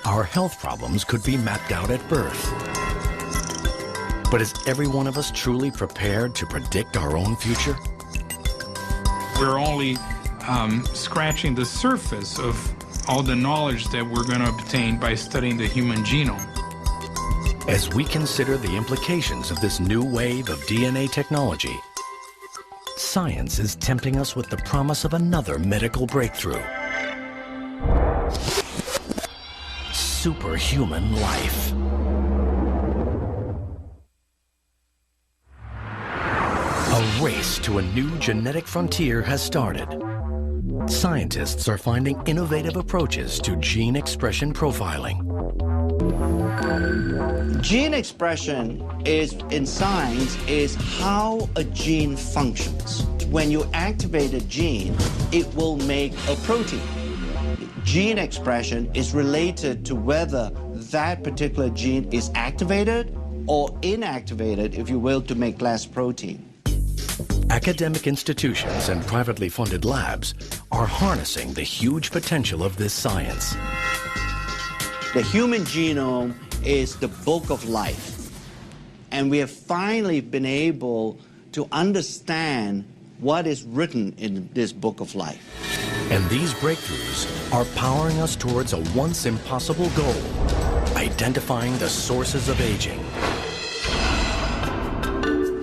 our health problems could be mapped out at birth. But is every one of us truly prepared to predict our own future? We're only scratching the surface of all the knowledge that we're going to obtain by studying the human genome. As we consider the implications of this new wave of DNA technology, science is tempting us with the promise of another medical breakthrough. Superhuman life. A race to a new genetic frontier has started. Scientists are finding innovative approaches to gene expression profiling. Gene expression in science is how a gene functions. When you activate a gene, it will make a protein. Gene expression is related to whether that particular gene is activated or inactivated, if you will, to make less protein. Academic institutions and privately funded labs are harnessing the huge potential of this science. The human genome is the book of life, and we have finally been able to understand what is written in this book of life. And these breakthroughs are powering us towards a once impossible goal: identifying the sources of aging.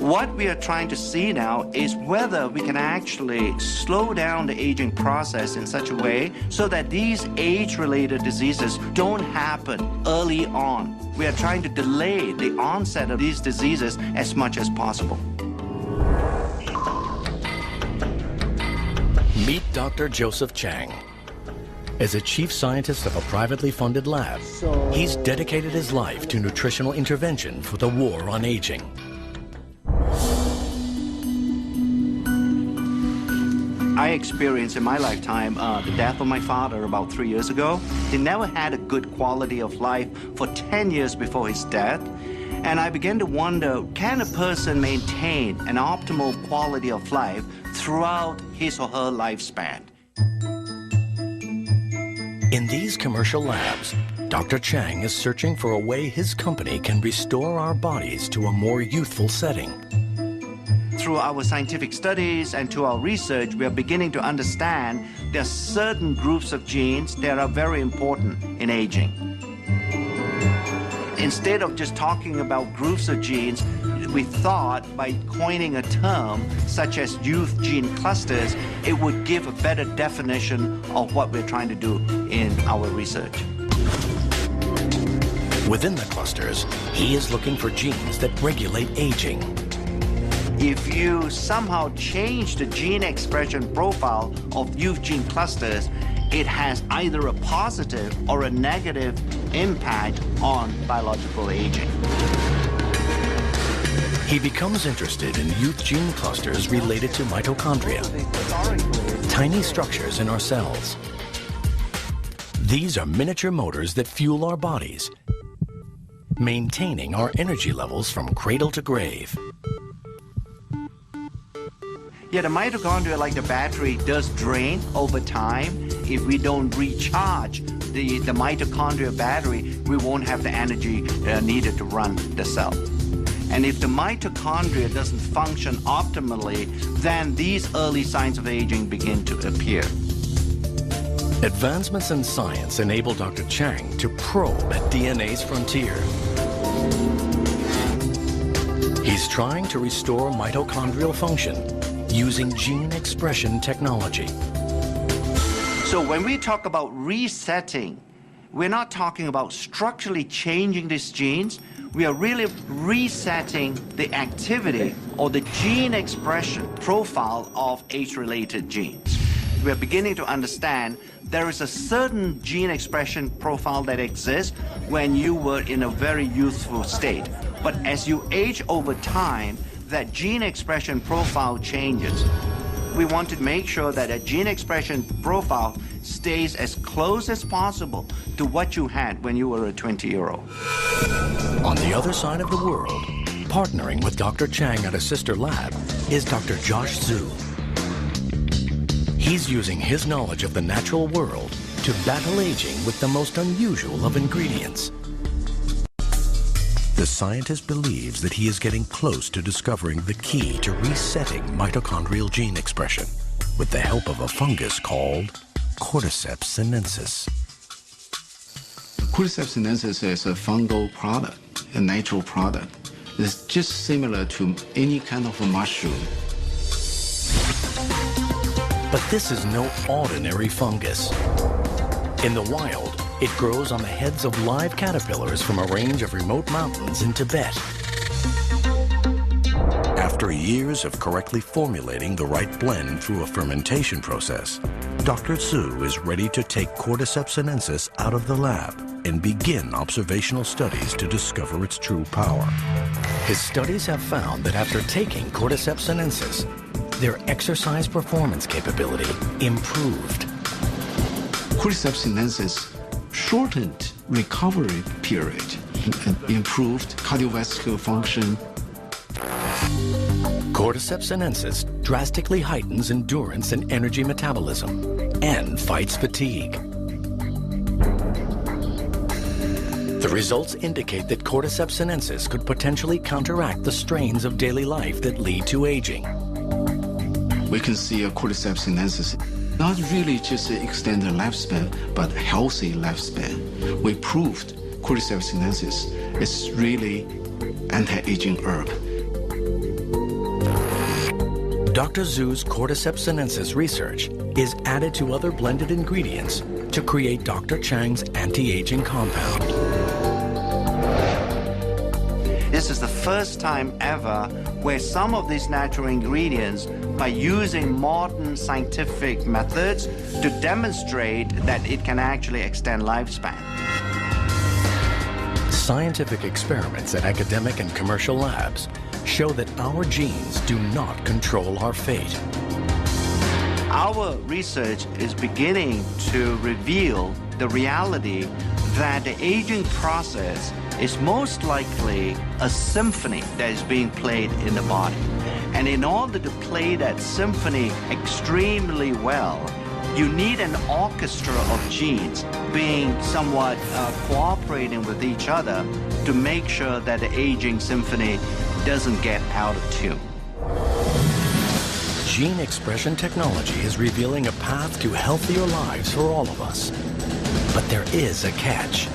What we are trying to see now is whether we can actually slow down the aging process in such a way so that these age-related diseases don't happen early on. We are trying to delay the onset of these diseases as much as possible. Meet Dr. Joseph Chang. As a chief scientist of a privately funded lab, he's dedicated his life to nutritional intervention for the war on aging. I experienced in my lifetime the death of my father about 3 years ago. He never had a good quality of life for 10 years before his death. And I began to wonder, can a person maintain an optimal quality of life throughout his or her lifespan? In these commercial labs, Dr. Chang is searching for a way his company can restore our bodies to a more youthful setting. Through our scientific studies and to our research, we are beginning to understand there are certain groups of genes that are very important in aging. Instead of just talking about groups of genes, we thought by coining a term such as youth gene clusters, it would give a better definition of what we're trying to do in our research. Within the clusters, he is looking for genes that regulate aging. If you somehow change the gene expression profile of youth gene clusters, it has either a positive or a negative impact on biological aging. He becomes interested in youth gene clusters related to mitochondria, tiny structures in our cells. These are miniature motors that fuel our bodies, maintaining our energy levels from cradle to grave. Yeah, the mitochondria, like the battery, does drain over time. If we don't recharge the mitochondria battery, we won't have the energy needed to run the cell. And if the mitochondria doesn't function optimally, then these early signs of aging begin to appear. Advancements in science enable Dr. Chang to probe at DNA's frontier. He's trying to restore mitochondrial function using gene expression technology. So when we talk about resetting, we're not talking about structurally changing these genes. We are really resetting the activity or the gene expression profile of age-related genes. We are beginning to understand there is a certain gene expression profile that exists when you were in a very youthful state. But as you age over time, that gene expression profile changes. We want to make sure that a gene expression profile stays as close as possible to what you had when you were a 20-year-old. On the other side of the world, partnering with Dr. Chang at a sister lab, is Dr. Josh Zhu. He's using his knowledge of the natural world to battle aging with the most unusual of ingredients. The scientist believes that he is getting close to discovering the key to resetting mitochondrial gene expression with the help of a fungus called Cordyceps sinensis. Cordyceps sinensis is a fungal product, a natural product. It's just similar to any kind of a mushroom. But this is no ordinary fungus. In the wild, it grows on the heads of live caterpillars from a range of remote mountains in Tibet. After years of correctly formulating the right blend through a fermentation process, Dr. Zhu is ready to take Cordyceps sinensis out of the lab and begin observational studies to discover its true power. His studies have found that after taking Cordyceps sinensis, their exercise performance capability improved. Cordyceps sinensis shortened recovery period and improved cardiovascular function. Cordyceps sinensis drastically heightens endurance and energy metabolism and fights fatigue. The results indicate that Cordyceps sinensis could potentially counteract the strains of daily life that lead to aging. We can see a Cordyceps sinensis not really just extend the lifespan, but healthy lifespan. We proved Cordyceps sinensis is really anti-aging herb. Dr. Zhu's Cordyceps sinensis research is added to other blended ingredients to create Dr. Chang's anti-aging compound. This is the first time ever where some of these natural ingredients, by using modern scientific methods, to demonstrate that it can actually extend lifespan. Scientific experiments at academic and commercial labs show that our genes do not control our fate. Our research is beginning to reveal the reality that the aging process is most likely a symphony that is being played in the body. And in order to play that symphony extremely well, you need an orchestra of genes being somewhat cooperating with each other to make sure that the aging symphony doesn't get out of tune. Gene expression technology is revealing a path to healthier lives for all of us. But there is a catch.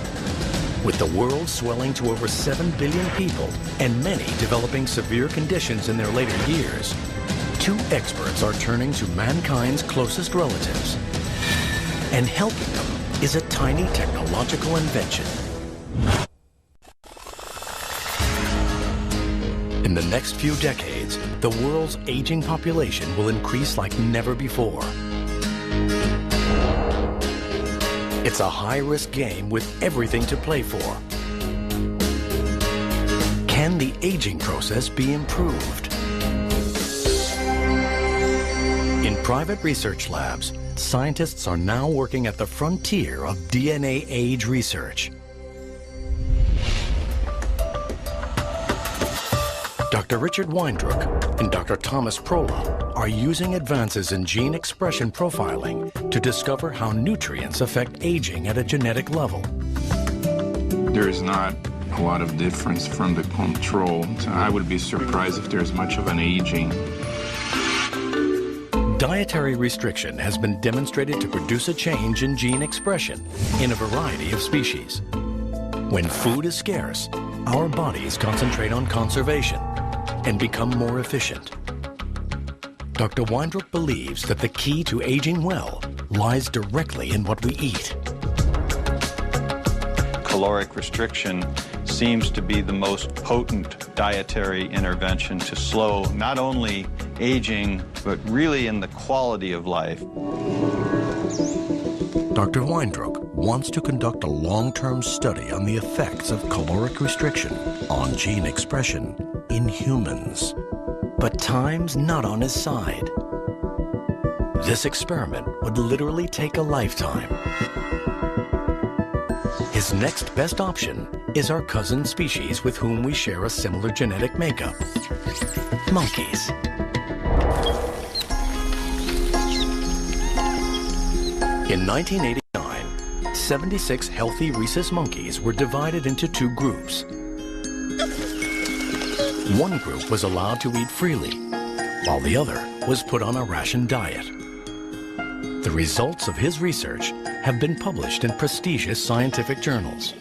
With the world swelling to over 7 billion people and many developing severe conditions in their later years, 2 experts are turning to mankind's closest relatives. And helping them is a tiny technological invention. In the next few decades, the world's aging population will increase like never before. It's a high-risk game with everything to play for. Can the aging process be improved? In private research labs, scientists are now working at the frontier of DNA age research. Dr. Richard Weindruck and Dr. Thomas Prola are using advances in gene expression profiling to discover how nutrients affect aging at a genetic level. There is not a lot of difference from the control. So I would be surprised if there's much of an aging. Dietary restriction has been demonstrated to produce a change in gene expression in a variety of species. When food is scarce, our bodies concentrate on conservation and become more efficient. Dr. Weindruck believes that the key to aging well lies directly in what we eat. Caloric restriction seems to be the most potent dietary intervention to slow not only aging, but really in the quality of life. Dr. Weindruck wants to conduct a long-term study on the effects of caloric restriction on gene expression in humans. But time's not on his side. This experiment would literally take a lifetime. His next best option is our cousin species with whom we share a similar genetic makeup: monkeys. In 1989, 76 healthy rhesus monkeys were divided into two groups. One group was allowed to eat freely, while the other was put on a ration diet. The results of his research have been published in prestigious scientific journals.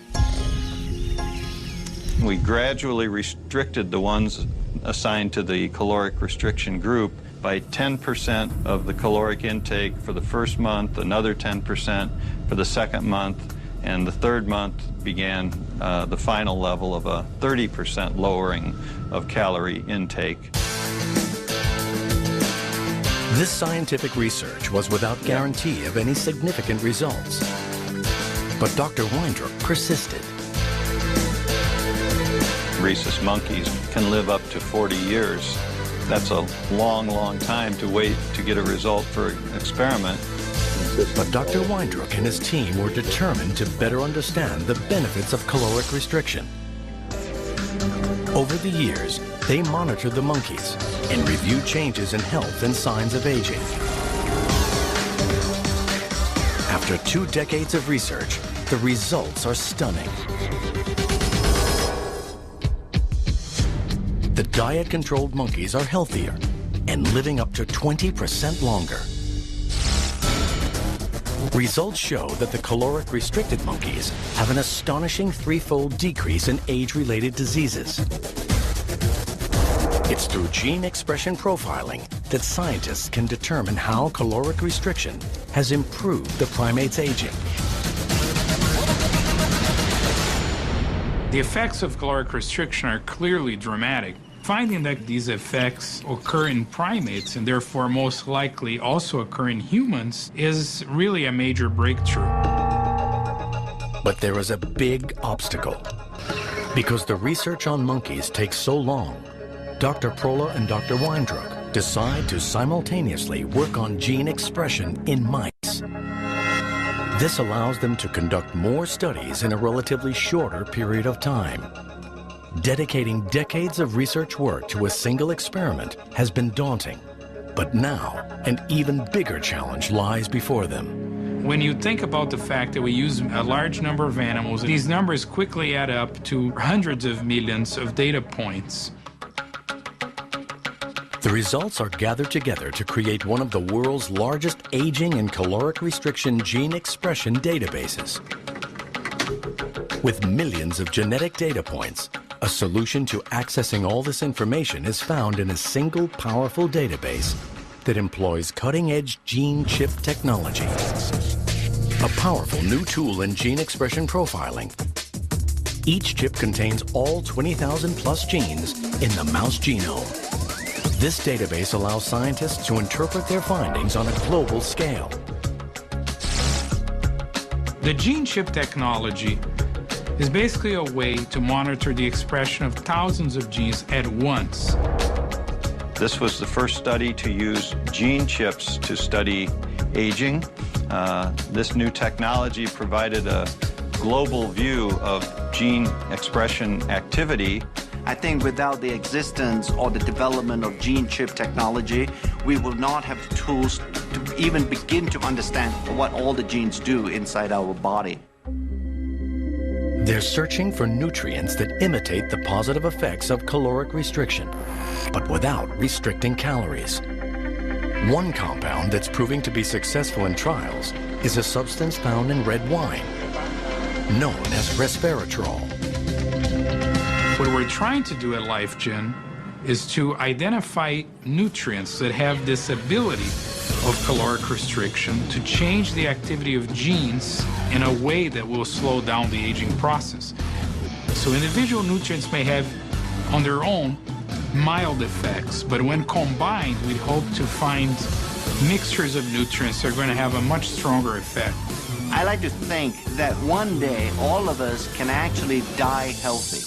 We gradually restricted the ones assigned to the caloric restriction group by 10% of the caloric intake for the first month, another 10% for the second month, and the third month began the final level of a 30% lowering of calorie intake. This scientific research was without guarantee of any significant results. But Dr. Weindruck persisted. Rhesus monkeys can live up to 40 years. That's a long, long time to wait to get a result for an experiment. But Dr. Weindruck and his team were determined to better understand the benefits of caloric restriction. Over the years, they monitored the monkeys and reviewed changes in health and signs of aging. After 2 decades of research, the results are stunning. The diet-controlled monkeys are healthier and living up to 20% longer. Results show that the caloric-restricted monkeys have an astonishing 3-fold decrease in age-related diseases. It's through gene expression profiling that scientists can determine how caloric restriction has improved the primate's aging. The effects of caloric restriction are clearly dramatic. Finding that these effects occur in primates and therefore most likely also occur in humans is really a major breakthrough. But there is a big obstacle. Because the research on monkeys takes so long, Dr. Prola and Dr. Weindruck decide to simultaneously work on gene expression in mice. This allows them to conduct more studies in a relatively shorter period of time. Dedicating decades of research work to a single experiment has been daunting, but now an even bigger challenge lies before them. When you think about the fact that we use a large number of animals, these numbers quickly add up to hundreds of millions of data points. The results are gathered together to create one of the world's largest aging and caloric restriction gene expression databases. With millions of genetic data points, a solution to accessing all this information is found in a single powerful database that employs cutting-edge gene chip technology. A powerful new tool in gene expression profiling. Each chip contains all 20,000 plus genes in the mouse genome. This database allows scientists to interpret their findings on a global scale. The gene chip technology is basically a way to monitor the expression of thousands of genes at once. This was the first study to use gene chips to study aging. This new technology provided a global view of gene expression activity. I think without the existence or the development of gene chip technology, we will not have tools to even begin to understand what all the genes do inside our body. They're searching for nutrients that imitate the positive effects of caloric restriction, but without restricting calories. One compound that's proving to be successful in trials is a substance found in red wine, known as resveratrol. What we're trying to do at LifeGen is to identify nutrients that have this ability of caloric restriction to change the activity of genes in a way that will slow down the aging process. So individual nutrients may have, on their own, mild effects, but when combined, we hope to find mixtures of nutrients that are going to have a much stronger effect. I like to think that one day all of us can actually die healthy.